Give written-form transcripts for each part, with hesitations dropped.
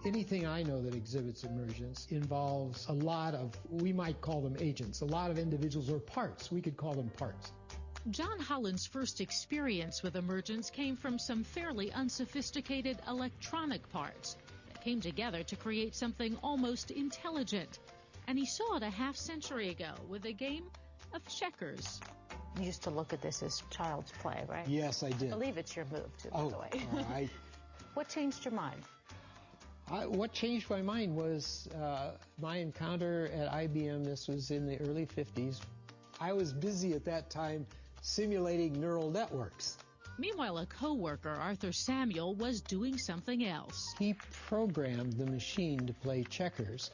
Anything I know that exhibits emergence involves a lot of, we might call them agents, a lot of individuals or parts. We could call them parts. John Holland's first experience with emergence came from some fairly unsophisticated electronic parts that came together to create something almost intelligent. And he saw it a half-century ago with a game of checkers. You used to look at this as child's play, right? Yes, I did. I believe it's your move, too, by the way. What changed your mind? What changed my mind was my encounter at IBM. This was in the early 50s. I was busy at that time simulating neural networks. Meanwhile, a co-worker, Arthur Samuel, was doing something else. He programmed the machine to play checkers,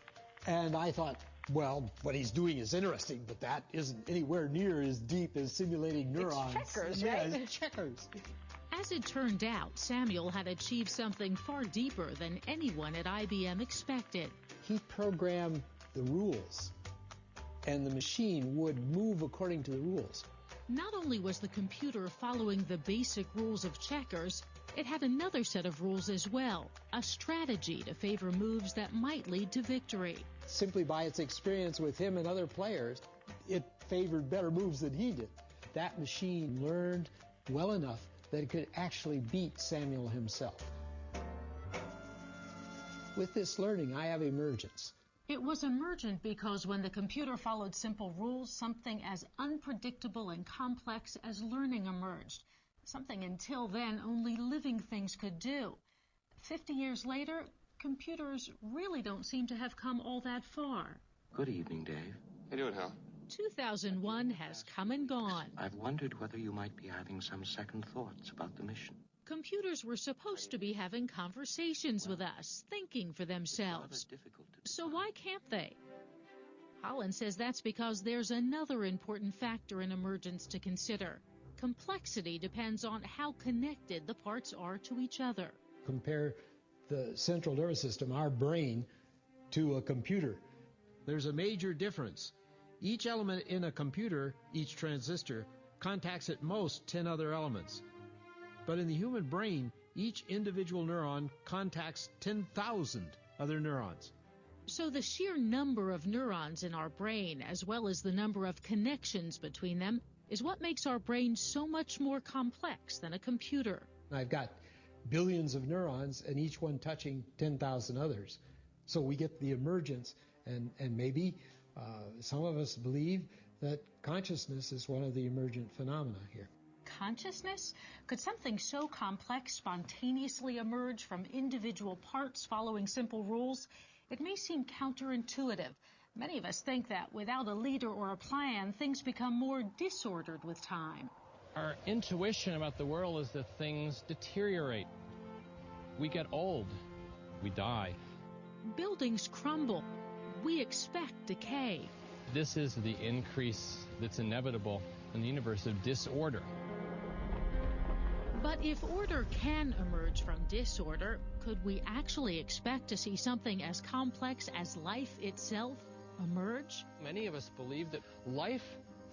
and I thought, well, what he's doing is interesting, but that isn't anywhere near as deep as simulating neurons. It's checkers, right? Yeah, it's checkers. As it turned out, Samuel had achieved something far deeper than anyone at IBM expected. He programmed the rules, and the machine would move according to the rules. Not only was the computer following the basic rules of checkers, it had another set of rules as well, a strategy to favor moves that might lead to victory. Simply by its experience with him and other players, it favored better moves than he did. That machine learned well enough that it could actually beat Samuel himself. With this learning, I have emergence. It was emergent because when the computer followed simple rules, something as unpredictable and complex as learning emerged. Something until then only living things could do. 50 years later, computers really don't seem to have come all that far. Good evening, Dave. How you doing, Hal? 2001 has come and gone. I've wondered whether you might be having some second thoughts about the mission. Computers were supposed to be having conversations with us, thinking for themselves. So why can't they? Holland says that's because there's another important factor in emergence to consider. Complexity depends on how connected the parts are to each other. Compare the central nervous system, our brain, to a computer. There's a major difference. Each element in a computer, each transistor, contacts at most 10 other elements. But in the human brain, each individual neuron contacts 10,000 other neurons. So the sheer number of neurons in our brain, as well as the number of connections between them, is what makes our brain so much more complex than a computer. I've got billions of neurons, and each one touching 10,000 others. So we get the emergence, and maybe some of us believe that consciousness is one of the emergent phenomena here. Consciousness? Could something so complex spontaneously emerge from individual parts following simple rules? It may seem counterintuitive. Many of us think that without a leader or a plan, things become more disordered with time. Our intuition about the world is that things deteriorate. We get old. We die. Buildings crumble. We expect decay. This is the increase that's inevitable in the universe of disorder. But if order can emerge from disorder, could we actually expect to see something as complex as life itself emerge? Many of us believe that life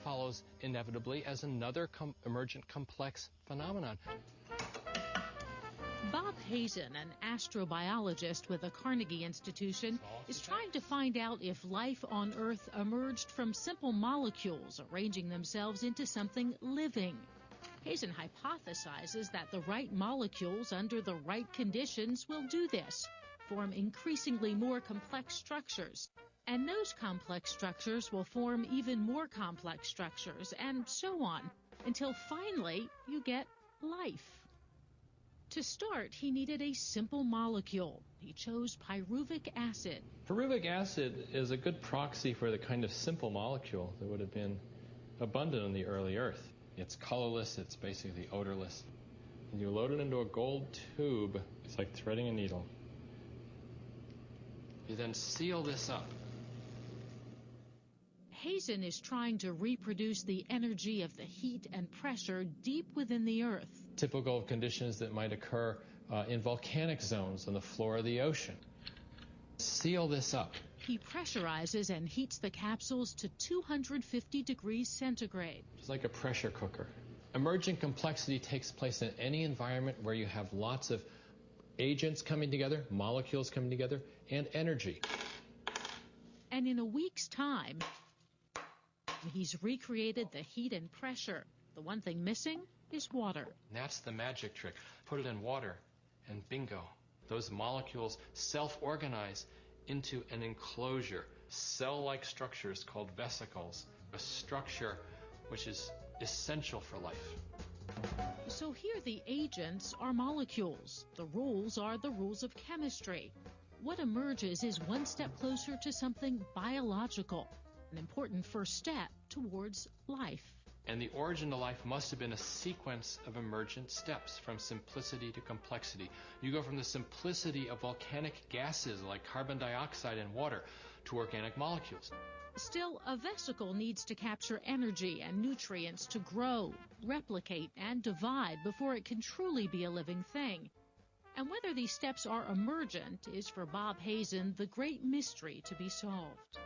follows inevitably as another emergent complex phenomenon. Bob Hazen, an astrobiologist with the Carnegie Institution, is trying to find out if life on Earth emerged from simple molecules arranging themselves into something living. Hazen hypothesizes that the right molecules under the right conditions will do this, form increasingly more complex structures. And those complex structures will form even more complex structures, and so on, until finally you get life. To start, he needed a simple molecule. He chose pyruvic acid. Pyruvic acid is a good proxy for the kind of simple molecule that would have been abundant on the early Earth. It's colorless, it's basically odorless. And you load it into a gold tube. It's like threading a needle. You then seal this up. Hazen is trying to reproduce the energy of the heat and pressure deep within the Earth. Typical of conditions that might occur in volcanic zones on the floor of the ocean. Seal this up. He pressurizes and heats the capsules to 250 degrees centigrade. It's like a pressure cooker. Emergent complexity takes place in any environment where you have lots of agents coming together, molecules coming together, and energy. And in a week's time, he's recreated the heat and pressure. The one thing missing is water. And that's the magic trick. Put it in water, and bingo. Those molecules self-organize into an enclosure, cell-like structures called vesicles, a structure which is essential for life. So here the agents are molecules. The rules are the rules of chemistry. What emerges is one step closer to something biological, an important first step towards life. And the origin of life must have been a sequence of emergent steps from simplicity to complexity. You go from the simplicity of volcanic gases like carbon dioxide and water to organic molecules. Still, a vesicle needs to capture energy and nutrients to grow, replicate, and divide before it can truly be a living thing. And whether these steps are emergent is, for Bob Hazen, the great mystery to be solved.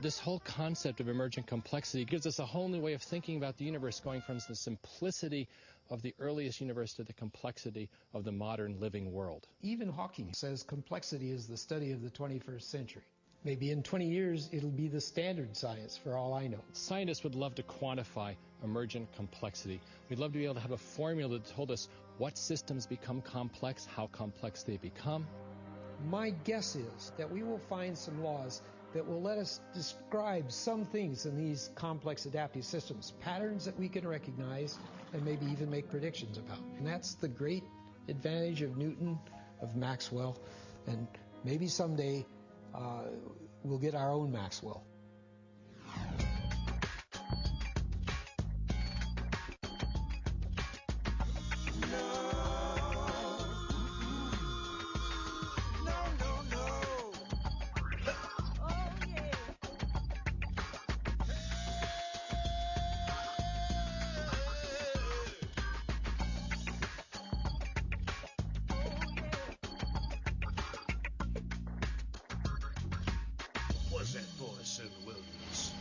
This whole concept of emergent complexity gives us a whole new way of thinking about the universe, going from the simplicity of the earliest universe to the complexity of the modern living world. Even Hawking says complexity is the study of the 21st century. Maybe in 20 years, it'll be the standard science for all I know. Scientists would love to quantify emergent complexity. We'd love to be able to have a formula that told us what systems become complex, how complex they become. My guess is that we will find some laws that will let us describe some things in these complex adaptive systems, patterns that we can recognize and maybe even make predictions about. And that's the great advantage of Newton, of Maxwell, and maybe someday we'll get our own Maxwell. Was that voice in the wilderness?